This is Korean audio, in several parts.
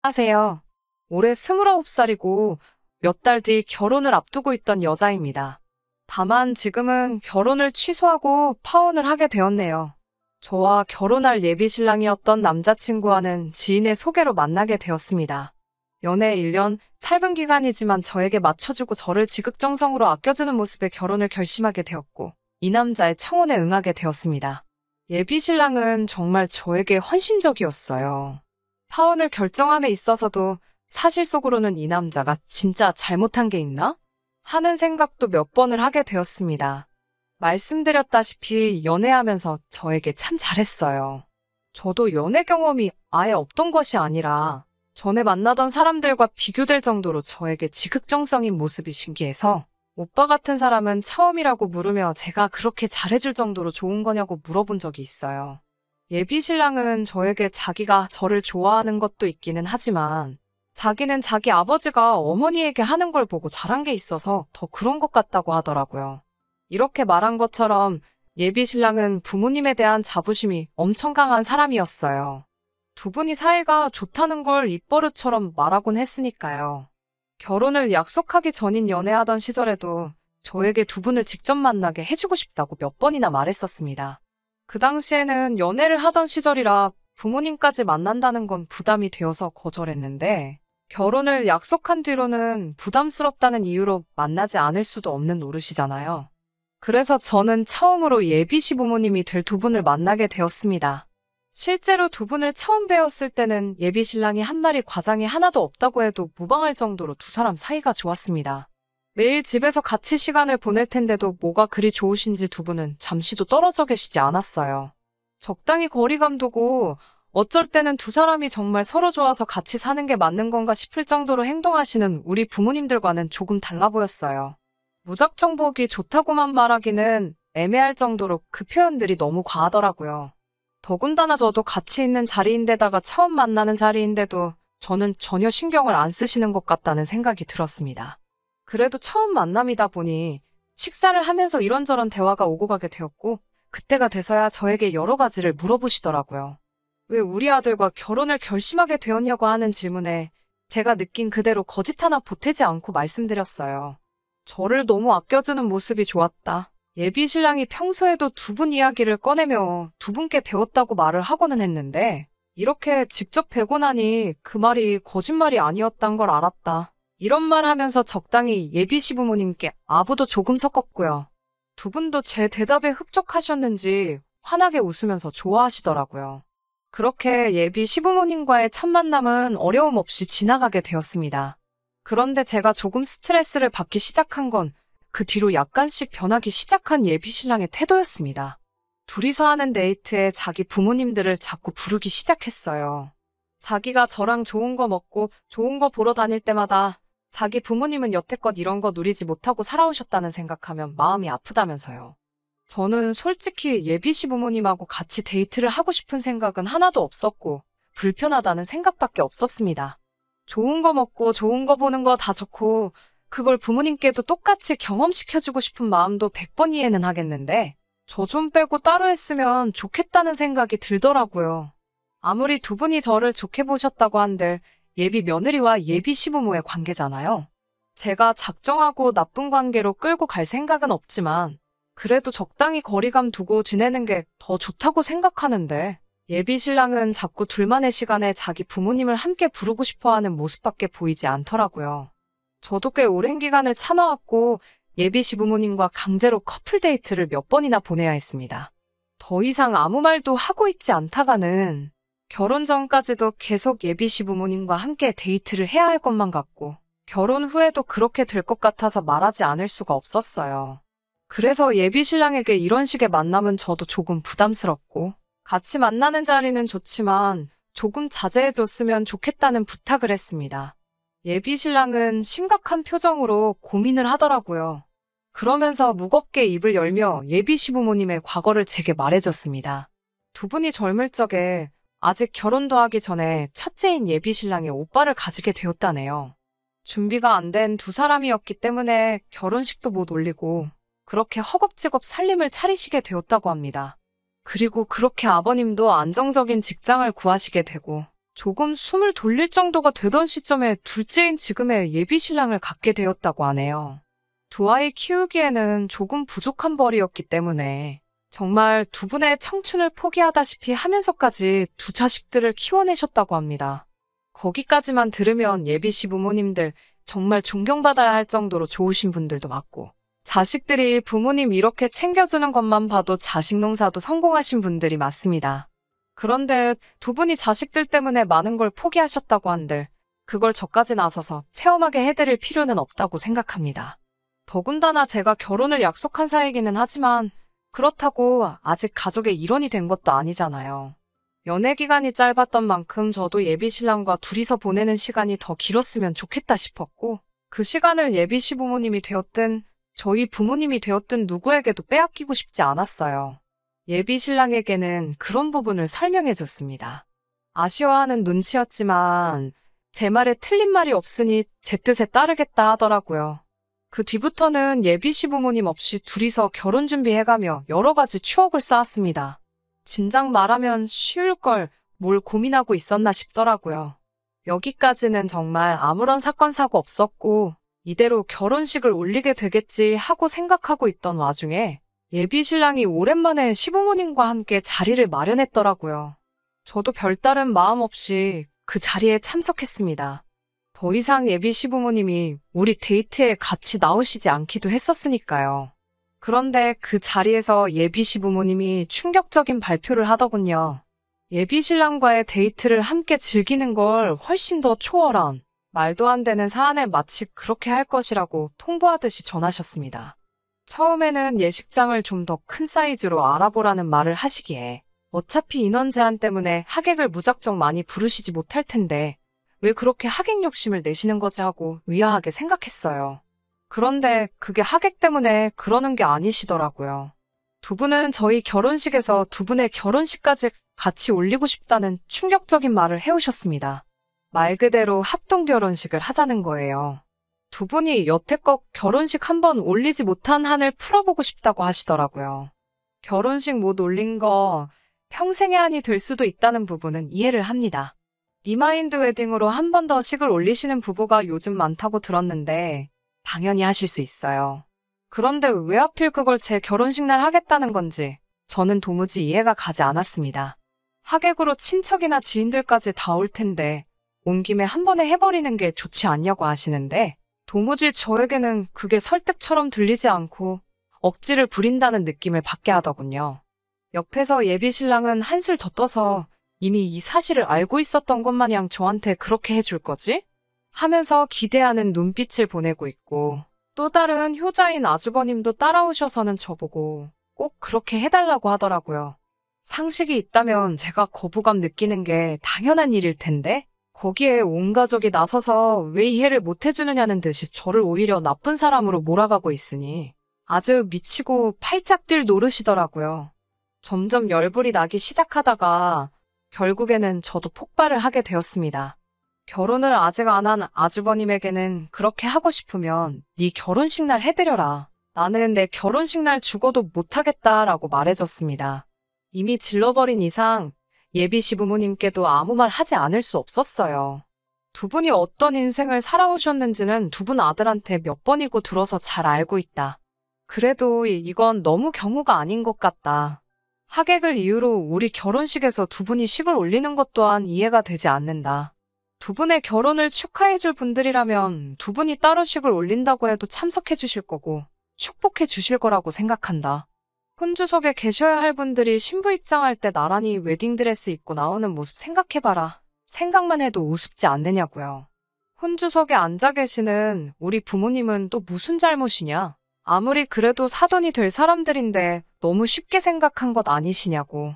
하세요. 올해 29살이고 몇 달 뒤 결혼을 앞두고 있던 여자입니다. 다만 지금은 결혼을 취소하고 파혼을 하게 되었네요. 저와 결혼할 예비 신랑이었던 남자친구와는 지인의 소개로 만나게 되었습니다. 연애 1년, 짧은 기간이지만 저에게 맞춰주고 저를 지극정성으로 아껴주는 모습에 결혼을 결심하게 되었고, 이 남자의 청혼에 응하게 되었습니다. 예비 신랑은 정말 저에게 헌신적이었어요. 파혼을 결정함에 있어서도 사실 속으로는 이 남자가 진짜 잘못한 게 있나? 하는 생각도 몇 번을 하게 되었습니다. 말씀드렸다시피 연애하면서 저에게 참 잘했어요. 저도 연애 경험이 아예 없던 것이 아니라 전에 만나던 사람들과 비교될 정도로 저에게 지극정성인 모습이 신기해서 오빠 같은 사람은 처음이라고 물으며 제가 그렇게 잘해줄 정도로 좋은 거냐고 물어본 적이 있어요. 예비 신랑은 저에게 자기가 저를 좋아하는 것도 있기는 하지만 자기는 자기 아버지가 어머니에게 하는 걸 보고 잘한 게 있어서 더 그런 것 같다고 하더라고요. 이렇게 말한 것처럼 예비 신랑은 부모님에 대한 자부심이 엄청 강한 사람이었어요. 두 분이 사이가 좋다는 걸 입버릇처럼 말하곤 했으니까요. 결혼을 약속하기 전인 연애하던 시절에도 저에게 두 분을 직접 만나게 해주고 싶다고 몇 번이나 말했었습니다. 그 당시에는 연애를 하던 시절이라 부모님까지 만난다는 건 부담이 되어서 거절했는데 결혼을 약속한 뒤로는 부담스럽다는 이유로 만나지 않을 수도 없는 노릇이잖아요. 그래서 저는 처음으로 예비 시부모님이 될 두 분을 만나게 되었습니다. 실제로 두 분을 처음 뵈었을 때는 예비 신랑이 한 말이 과장이 하나도 없다고 해도 무방할 정도로 두 사람 사이가 좋았습니다. 매일 집에서 같이 시간을 보낼 텐데도 뭐가 그리 좋으신지 두 분은 잠시도 떨어져 계시지 않았어요. 적당히 거리감 두고 어쩔 때는 두 사람이 정말 서로 좋아서 같이 사는 게 맞는 건가 싶을 정도로 행동하시는 우리 부모님들과는 조금 달라 보였어요. 무작정 보기 좋다고만 말하기는 애매할 정도로 그 표현들이 너무 과하더라고요. 더군다나 저도 같이 있는 자리인데다가 처음 만나는 자리인데도 저는 전혀 신경을 안 쓰시는 것 같다는 생각이 들었습니다. 그래도 처음 만남이다 보니 식사를 하면서 이런저런 대화가 오고 가게 되었고 그때가 돼서야 저에게 여러 가지를 물어보시더라고요. 왜 우리 아들과 결혼을 결심하게 되었냐고 하는 질문에 제가 느낀 그대로 거짓 하나 보태지 않고 말씀드렸어요. 저를 너무 아껴주는 모습이 좋았다. 예비 신랑이 평소에도 두 분 이야기를 꺼내며 두 분께 배웠다고 말을 하고는 했는데 이렇게 직접 뵈고 나니 그 말이 거짓말이 아니었단 걸 알았다. 이런 말 하면서 적당히 예비 시부모님께 아부도 조금 섞었고요. 두 분도 제 대답에 흡족하셨는지 환하게 웃으면서 좋아하시더라고요. 그렇게 예비 시부모님과의 첫 만남은 어려움 없이 지나가게 되었습니다. 그런데 제가 조금 스트레스를 받기 시작한 건 그 뒤로 약간씩 변하기 시작한 예비 신랑의 태도였습니다. 둘이서 하는 데이트에 자기 부모님들을 자꾸 부르기 시작했어요. 자기가 저랑 좋은 거 먹고 좋은 거 보러 다닐 때마다 자기 부모님은 여태껏 이런 거 누리지 못하고 살아오셨다는 생각하면 마음이 아프다면서요. 저는 솔직히 예비 시부모님하고 같이 데이트를 하고 싶은 생각은 하나도 없었고 불편하다는 생각밖에 없었습니다. 좋은 거 먹고 좋은 거 보는 거 다 좋고 그걸 부모님께도 똑같이 경험시켜주고 싶은 마음도 100번 이해는 하겠는데 저 좀 빼고 따로 했으면 좋겠다는 생각이 들더라고요. 아무리 두 분이 저를 좋게 보셨다고 한들 예비 며느리와 예비 시부모의 관계잖아요. 제가 작정하고 나쁜 관계로 끌고 갈 생각은 없지만 그래도 적당히 거리감 두고 지내는 게 더 좋다고 생각하는데 예비 신랑은 자꾸 둘만의 시간에 자기 부모님을 함께 부르고 싶어하는 모습밖에 보이지 않더라고요. 저도 꽤 오랜 기간을 참아왔고 예비 시부모님과 강제로 커플 데이트를 몇 번이나 보내야 했습니다. 더 이상 아무 말도 하고 있지 않다가는 결혼 전까지도 계속 예비 시부모님과 함께 데이트를 해야 할 것만 같고 결혼 후에도 그렇게 될 것 같아서 말하지 않을 수가 없었어요. 그래서 예비 신랑에게 이런 식의 만남은 저도 조금 부담스럽고 같이 만나는 자리는 좋지만 조금 자제해줬으면 좋겠다는 부탁을 했습니다. 예비 신랑은 심각한 표정으로 고민을 하더라고요. 그러면서 무겁게 입을 열며 예비 시부모님의 과거를 제게 말해줬습니다. 두 분이 젊을 적에 아직 결혼도 하기 전에 첫째인 예비 신랑의 오빠를 가지게 되었다네요. 준비가 안 된 두 사람이었기 때문에 결혼식도 못 올리고 그렇게 허겁지겁 살림을 차리시게 되었다고 합니다. 그리고 그렇게 아버님도 안정적인 직장을 구하시게 되고 조금 숨을 돌릴 정도가 되던 시점에 둘째인 지금의 예비신랑을 갖게 되었다고 하네요. 두 아이 키우기에는 조금 부족한 벌이었기 때문에 정말 두 분의 청춘을 포기하다시피 하면서까지 두 자식들을 키워내셨다고 합니다. 거기까지만 들으면 예비 시부모님들 정말 존경받아야 할 정도로 좋으신 분들도 많고, 자식들이 부모님 이렇게 챙겨주는 것만 봐도 자식 농사도 성공하신 분들이 많습니다. 그런데 두 분이 자식들 때문에 많은 걸 포기하셨다고 한들 그걸 저까지 나서서 체험하게 해드릴 필요는 없다고 생각합니다. 더군다나 제가 결혼을 약속한 사이기는 하지만 그렇다고 아직 가족의 일원이 된 것도 아니잖아요. 연애 기간이 짧았던 만큼 저도 예비 신랑과 둘이서 보내는 시간이 더 길었으면 좋겠다 싶었고, 그 시간을 예비 시부모님이 되었든 저희 부모님이 되었든 누구에게도 빼앗기고 싶지 않았어요. 예비 신랑에게는 그런 부분을 설명해 줬습니다. 아쉬워하는 눈치였지만 제 말에 틀린 말이 없으니 제 뜻에 따르겠다 하더라고요. 그 뒤부터는 예비 시부모님 없이 둘이서 결혼 준비해가며 여러 가지 추억을 쌓았습니다. 진작 말하면 쉬울 걸 뭘 고민하고 있었나 싶더라고요. 여기까지는 정말 아무런 사건 사고 없었고 이대로 결혼식을 올리게 되겠지 하고 생각하고 있던 와중에 예비 신랑이 오랜만에 시부모님과 함께 자리를 마련했더라고요. 저도 별다른 마음 없이 그 자리에 참석했습니다. 더 이상 예비 시부모님이 우리 데이트에 같이 나오시지 않기도 했었으니까요. 그런데 그 자리에서 예비 시부모님이 충격적인 발표를 하더군요. 예비 신랑과의 데이트를 함께 즐기는 걸 훨씬 더 초월한 말도 안 되는 사안을 마치 그렇게 할 것이라고 통보하듯이 전하셨습니다. 처음에는 예식장을 좀 더 큰 사이즈로 알아보라는 말을 하시기에 어차피 인원 제한 때문에 하객을 무작정 많이 부르시지 못할 텐데 왜 그렇게 하객 욕심을 내시는 거지 하고 의아하게 생각했어요. 그런데 그게 하객 때문에 그러는 게 아니시더라고요. 두 분은 저희 결혼식에서 두 분의 결혼식까지 같이 올리고 싶다는 충격적인 말을 해오셨습니다. 말 그대로 합동 결혼식을 하자는 거예요. 두 분이 여태껏 결혼식 한 번 올리지 못한 한을 풀어보고 싶다고 하시더라고요. 결혼식 못 올린 거 평생의 한이 될 수도 있다는 부분은 이해를 합니다. 리마인드 웨딩으로 한 번 더 식을 올리시는 부부가 요즘 많다고 들었는데 당연히 하실 수 있어요. 그런데 왜 하필 그걸 제 결혼식 날 하겠다는 건지 저는 도무지 이해가 가지 않았습니다. 하객으로 친척이나 지인들까지 다 올 텐데 온 김에 한 번에 해버리는 게 좋지 않냐고 하시는데 도무지 저에게는 그게 설득처럼 들리지 않고 억지를 부린다는 느낌을 받게 하더군요. 옆에서 예비 신랑은 한술 더 떠서 이미 이 사실을 알고 있었던 것 마냥 저한테 그렇게 해줄 거지? 하면서 기대하는 눈빛을 보내고 있고 또 다른 효자인 아주버님도 따라오셔서는 저보고 꼭 그렇게 해달라고 하더라고요. 상식이 있다면 제가 거부감 느끼는 게 당연한 일일 텐데 거기에 온 가족이 나서서 왜 이해를 못 해주느냐는 듯이 저를 오히려 나쁜 사람으로 몰아가고 있으니 아주 미치고 팔짝 뛸 노릇이더라고요. 점점 열불이 나기 시작하다가 결국에는 저도 폭발을 하게 되었습니다. 결혼을 아직 안 한 아주버님에게는 그렇게 하고 싶으면 네 결혼식 날 해드려라. 나는 내 결혼식 날 죽어도 못하겠다라고 말해줬습니다. 이미 질러버린 이상 예비 시부모님께도 아무 말 하지 않을 수 없었어요. 두 분이 어떤 인생을 살아오셨는지는 두 분 아들한테 몇 번이고 들어서 잘 알고 있다. 그래도 이건 너무 경우가 아닌 것 같다. 하객을 이유로 우리 결혼식에서 두 분이 식을 올리는 것 또한 이해가 되지 않는다. 두 분의 결혼을 축하해줄 분들이라면 두 분이 따로 식을 올린다고 해도 참석해 주실 거고 축복해 주실 거라고 생각한다. 혼주석에 계셔야 할 분들이 신부 입장할 때 나란히 웨딩드레스 입고 나오는 모습 생각해봐라. 생각만 해도 우습지 않느냐고요. 혼주석에 앉아 계시는 우리 부모님은 또 무슨 잘못이냐? 아무리 그래도 사돈이 될 사람들인데 너무 쉽게 생각한 것 아니시냐고.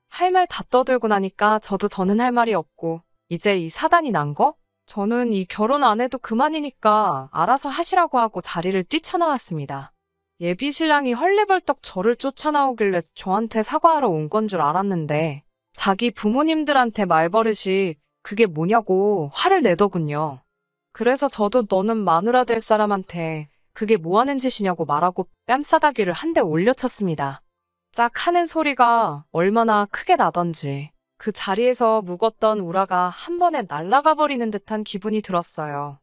할 말 다 떠들고 나니까 저도 더는 할 말이 없고 이제 이 사단이 난 거? 저는 이 결혼 안 해도 그만이니까 알아서 하시라고 하고 자리를 뛰쳐나왔습니다. 예비 신랑이 헐레벌떡 저를 쫓아나오길래 저한테 사과하러 온 건 줄 알았는데 자기 부모님들한테 말버릇이 그게 뭐냐고 화를 내더군요. 그래서 저도 너는 마누라 될 사람한테 그게 뭐 하는 짓이냐고 말하고 뺨싸다귀를 한 대 올려쳤습니다. 짝 하는 소리가 얼마나 크게 나던지 그 자리에서 묵었던 우라가 한 번에 날아가 버리는 듯한 기분이 들었어요.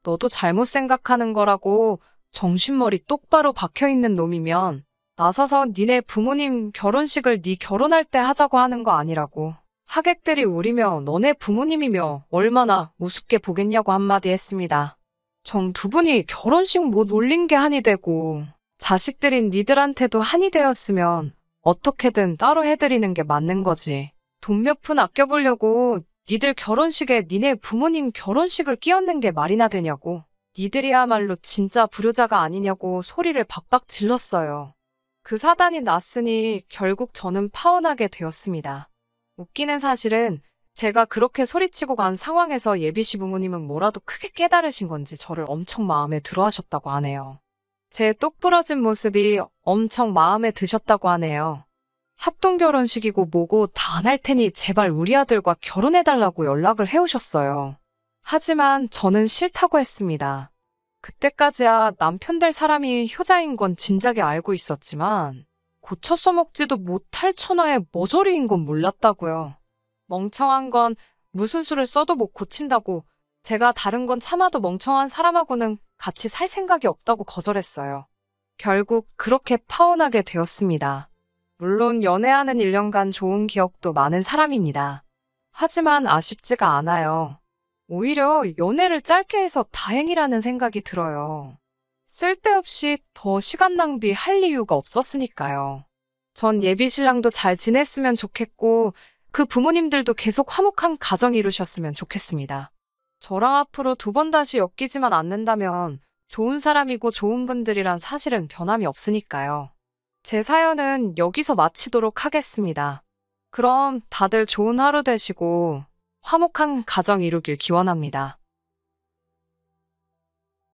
너도 잘못 생각하는 거라고 정신머리 똑바로 박혀있는 놈이면 나서서 니네 부모님 결혼식을 네 결혼할 때 하자고 하는 거 아니라고. 하객들이 우리며 너네 부모님이며 얼마나 우습게 보겠냐고 한마디 했습니다. 정 두 분이 결혼식 못 올린 게 한이 되고 자식들인 니들한테도 한이 되었으면 어떻게든 따로 해드리는 게 맞는 거지. 돈 몇 푼 아껴보려고 니들 결혼식에 니네 부모님 결혼식을 끼얹는 게 말이나 되냐고. 니들이야말로 진짜 불효자가 아니냐고 소리를 박박 질렀어요. 그 사단이 났으니 결국 저는 파혼하게 되었습니다. 웃기는 사실은 제가 그렇게 소리치고 간 상황에서 예비 시부모님은 뭐라도 크게 깨달으신 건지 저를 엄청 마음에 들어 하셨다고 하네요. 제 똑부러진 모습이 엄청 마음에 드셨다고 하네요. 합동 결혼식이고 뭐고 다 안 할 테니 제발 우리 아들과 결혼해달라고 연락을 해오셨어요. 하지만 저는 싫다고 했습니다. 그때까지야 남편 될 사람이 효자인 건 진작에 알고 있었지만 고쳐 써먹지도 못할 천하의 머저리인 건 몰랐다고요. 멍청한 건 무슨 수를 써도 못 고친다고 제가 다른 건 참아도 멍청한 사람하고는 같이 살 생각이 없다고 거절했어요. 결국 그렇게 파혼하게 되었습니다. 물론 연애하는 1년간 좋은 기억도 많은 사람입니다. 하지만 아쉽지가 않아요. 오히려 연애를 짧게 해서 다행이라는 생각이 들어요. 쓸데없이 더 시간 낭비할 이유가 없었으니까요. 전 예비 신랑도 잘 지냈으면 좋겠고 그 부모님들도 계속 화목한 가정 이루셨으면 좋겠습니다. 저랑 앞으로 2번 다시 엮이지만 않는다면 좋은 사람이고 좋은 분들이란 사실은 변함이 없으니까요. 제 사연은 여기서 마치도록 하겠습니다. 그럼 다들 좋은 하루 되시고 화목한 가정 이루길 기원합니다.